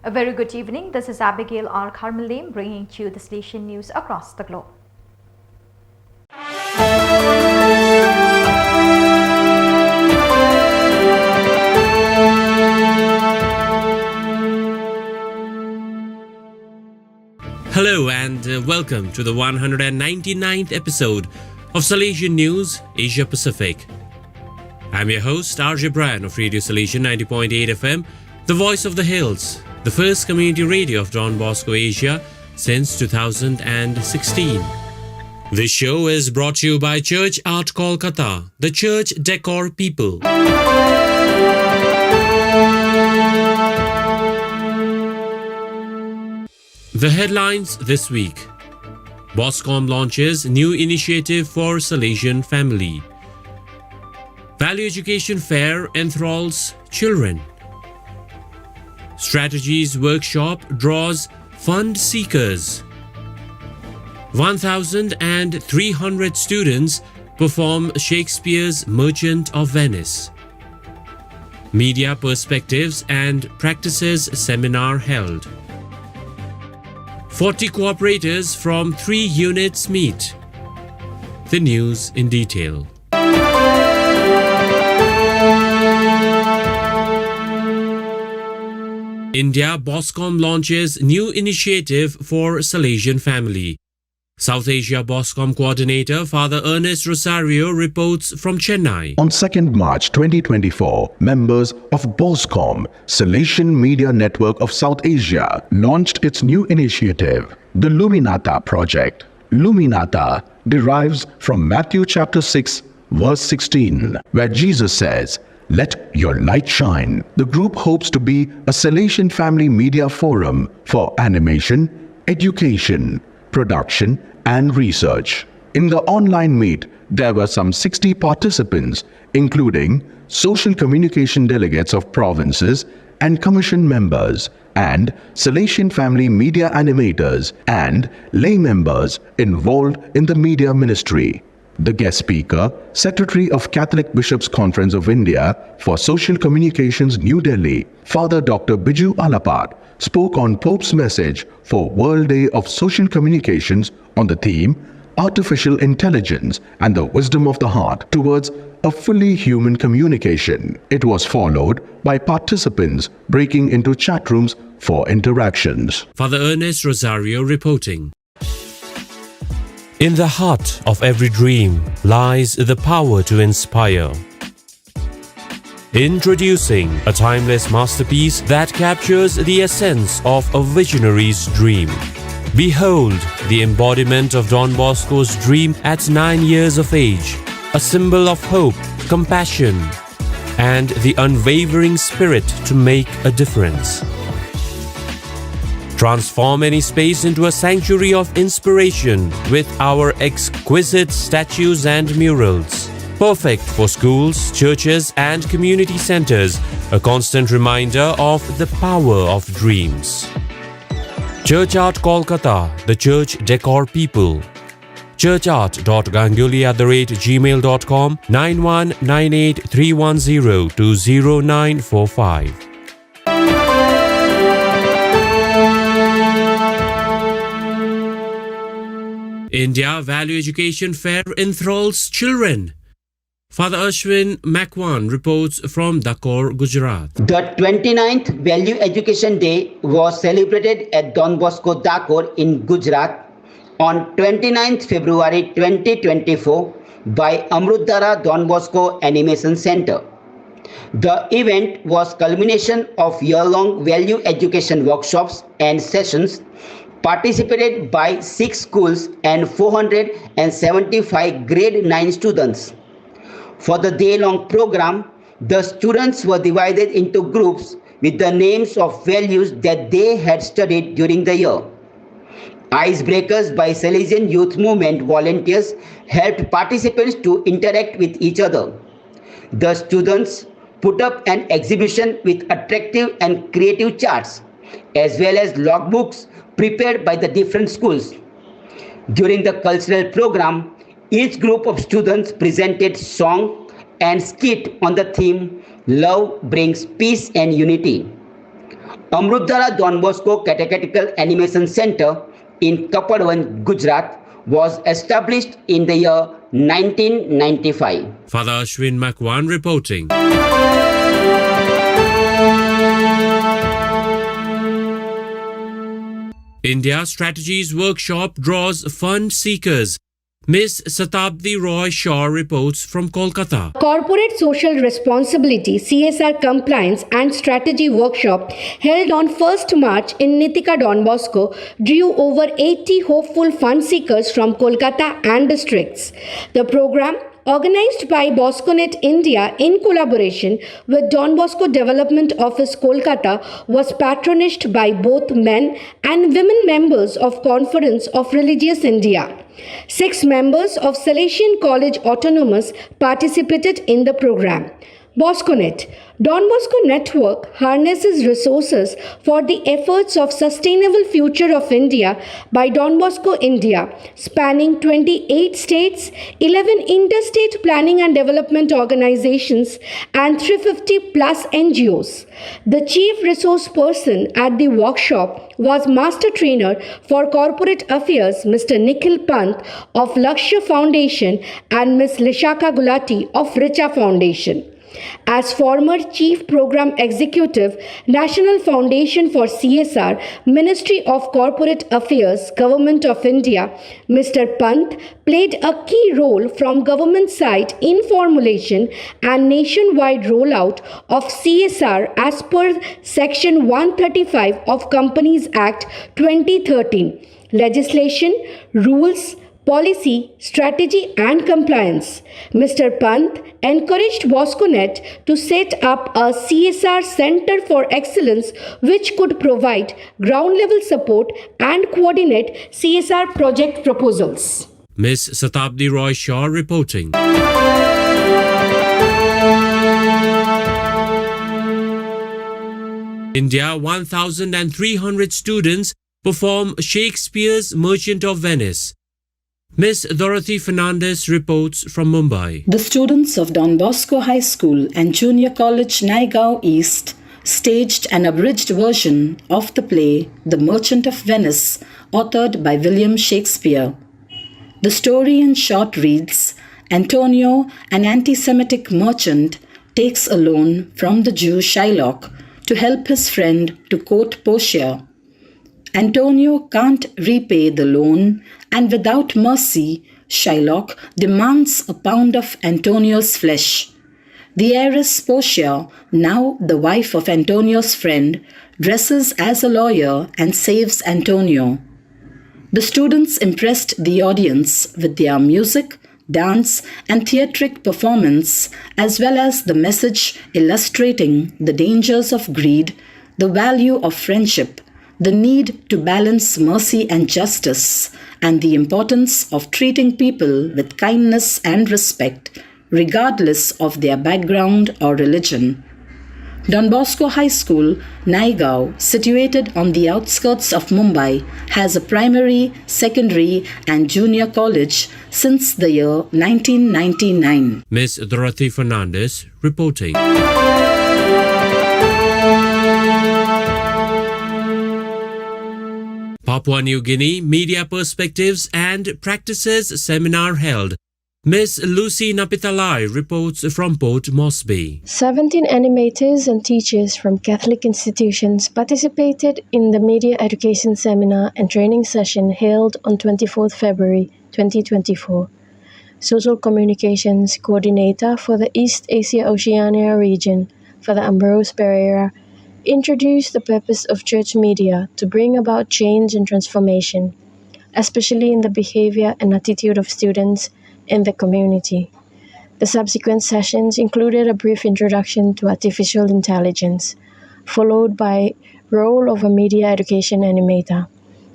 A very good evening. This is Abigail R. Carmelim bringing to you the Salesian news across the globe. Hello and welcome to the 199th episode of Salesian News Asia Pacific. I'm your host RJ Brian of Radio Salesian 90.8 FM, the voice of the hills, the first community radio of Don Bosco Asia since 2016. This show is brought to you by Church Art Kolkata, the church decor people. The headlines this week. Boscom launches new initiative for Salesian family. Value Education Fair enthralls children. Strategies Workshop draws fund seekers. 1,300 students perform Shakespeare's Merchant of Venice. Media Perspectives and Practices seminar held. 40 cooperators from 3 units meet. The news in detail. India Boscom launches new initiative for Salesian family. South Asia Boscom coordinator Father Ernest Rosario reports from Chennai. On 2nd March 2024, members of Boscom, Salesian Media Network of South Asia, launched its new initiative, the Luminata Project. Luminata derives from Matthew chapter 6, verse 16, where Jesus says, "Let your light shine." The group hopes to be a Salesian family media forum for animation, education, production and research. In the online meet, there were some 60 participants, including social communication delegates of provinces and commission members, and Salesian family media animators and lay members involved in the media ministry. The guest speaker, Secretary of Catholic Bishops' Conference of India for Social Communications, New Delhi, Father Dr. Biju Alapat, spoke on Pope's message for World Day of Social Communications on the theme, Artificial Intelligence and the Wisdom of the Heart towards a fully human communication. It was followed by participants breaking into chat rooms for interactions. Father Ernest Rosario reporting. In the heart of every dream lies the power to inspire. Introducing a timeless masterpiece that captures the essence of a visionary's dream. Behold the embodiment of Don Bosco's dream at 9 years of age, a symbol of hope, compassion, and the unwavering spirit to make a difference. Transform any space into a sanctuary of inspiration with our exquisite statues and murals. Perfect for schools, churches, and community centers, a constant reminder of the power of dreams. Church Art Kolkata, the church decor people. churchart.ganguly@gmail.com 919831020945. India Value Education Fair enthralls children. Father Ashwin Makwan reports from Dakor, Gujarat. The 29th Value Education Day was celebrated at Don Bosco, Dakor in Gujarat on 29th February 2024 by Amrutdhara Don Bosco Animation Center. The event was culmination of year-long value education workshops and sessions participated by 6 schools and 475 grade 9 students. For the day-long program, the students were divided into groups with the names of values that they had studied during the year. Icebreakers by Salesian Youth Movement volunteers helped participants to interact with each other. The students put up an exhibition with attractive and creative charts, as well as logbooks prepared by the different schools. During the cultural program, each group of students presented song and skit on the theme, Love Brings Peace and Unity. Amrutdara Don Bosco Catechetical Animation Center in Khuborjylla, Gujarat was established in the year 1995. Father Ashwin Makwan reporting. India Strategies Workshop draws fund seekers. Miss Satabdi Roy Shaw reports from Kolkata. Corporate Social Responsibility CSR Compliance and Strategy Workshop held on 1st March in Nitika Don Bosco drew over 80 hopeful fund seekers from Kolkata and districts. The program, organized by BoscoNet India in collaboration with Don Bosco Development Office Kolkata, was patronized by both men and women members of Conference of Religious India. 6 members of Salesian College Autonomous participated in the program. BoscoNet, Don Bosco Network harnesses resources for the efforts of Sustainable Future of India by Don Bosco India, spanning 28 states, 11 interstate planning and development organizations, and 350 plus NGOs. The chief resource person at the workshop was Master Trainer for Corporate Affairs Mr. Nikhil Pant of Lakshya Foundation and Ms. Lishaka Gulati of Richa Foundation. As former Chief Program Executive, National Foundation for CSR, Ministry of Corporate Affairs, Government of India, Mr. Pant played a key role from government side in formulation and nationwide rollout of CSR as per Section 135 of Companies Act 2013, legislation, rules, policy, strategy and compliance. Mr. Pant encouraged BoscoNet to set up a CSR Center for Excellence which could provide ground-level support and coordinate CSR project proposals. Miss Satabdi Roy Shaw reporting. India 1,300 students perform Shakespeare's Merchant of Venice. Miss Dorothy Fernandez reports from Mumbai. The students of Don Bosco High School and Junior College Naigaon East staged an abridged version of the play The Merchant of Venice, authored by William Shakespeare. The story in short reads, Antonio, an anti-Semitic merchant, takes a loan from the Jew Shylock to help his friend to court Portia. Antonio can't repay the loan, and without mercy, Shylock demands a pound of Antonio's flesh. The heiress Portia, now the wife of Antonio's friend, dresses as a lawyer and saves Antonio. The students impressed the audience with their music, dance, and theatric performance, as well as the message illustrating the dangers of greed, the value of friendship, the need to balance mercy and justice, and the importance of treating people with kindness and respect, regardless of their background or religion. Don Bosco High School, Naigaon, situated on the outskirts of Mumbai, has a primary, secondary, and junior college since the year 1999. Miss Dorothy Fernandez reporting. Papua New Guinea Media Perspectives and Practices Seminar held. Miss Lucy Napitalai reports from Port Moresby. 17 animators and teachers from Catholic institutions participated in the Media Education Seminar and Training Session held on 24th February 2024. Social Communications Coordinator for the East Asia Oceania region, Father Ambrose Pereira, introduced the purpose of church media to bring about change and transformation, especially in the behavior and attitude of students in the community. The subsequent sessions included a brief introduction to artificial intelligence, followed by role of a media education animator,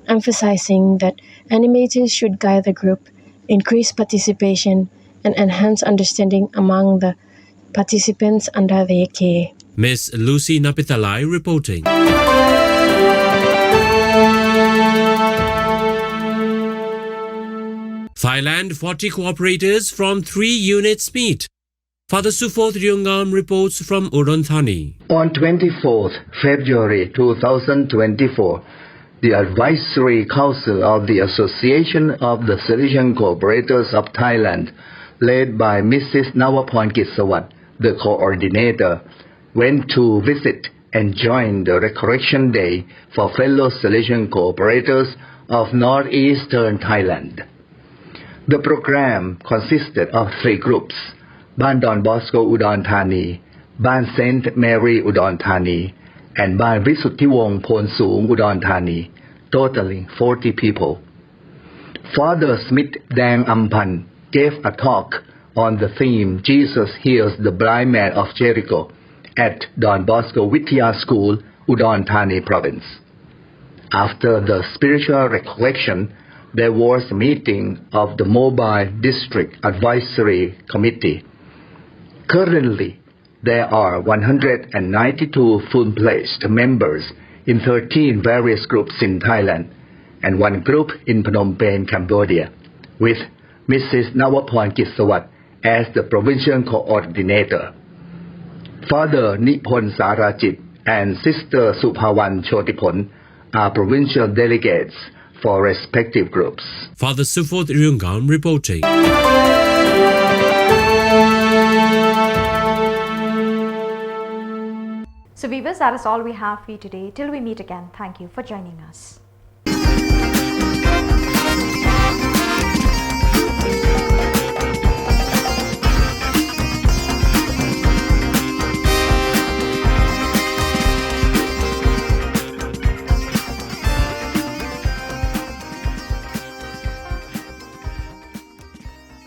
emphasizing that animators should guide the group, increase participation, and enhance understanding among the participants under their care. Miss Lucy Napitalai reporting. Thailand 40 cooperators from 3 units meet. Father Sufoth Ryungam reports from Udon Thani. On 24th February 2024, the Advisory Council of the Association of the Salesian Cooperators of Thailand, led by Mrs. Nawapon Kisawat, the coordinator, went to visit and join the Recollection Day for fellow Salesian Cooperators of northeastern Thailand. The program consisted of 3 groups: Ban Donbosco Udon Thani, Ban St. Mary Udon Thani, and Ban Visuttiwong Phonsoong Udon Thani, totaling 40 people. Father Smith Dang Ampan gave a talk on the theme Jesus Heals the Blind Man of Jericho at Don Bosco Vidya School, Udon Thani Province. After the spiritual recollection, there was a meeting of the Mobile District Advisory Committee. Currently, there are 192 full-pledged members in 13 various groups in Thailand and 1 group in Phnom Penh, Cambodia, with Mrs. Nawapon Kisawat as the provincial coordinator. Father Nipon Sarajit and Sister Suphawan Chotipon are provincial delegates for respective groups. Father Sufoth Ryungam reporting. So viewers, that is all we have for you today. Till we meet again, thank you for joining us.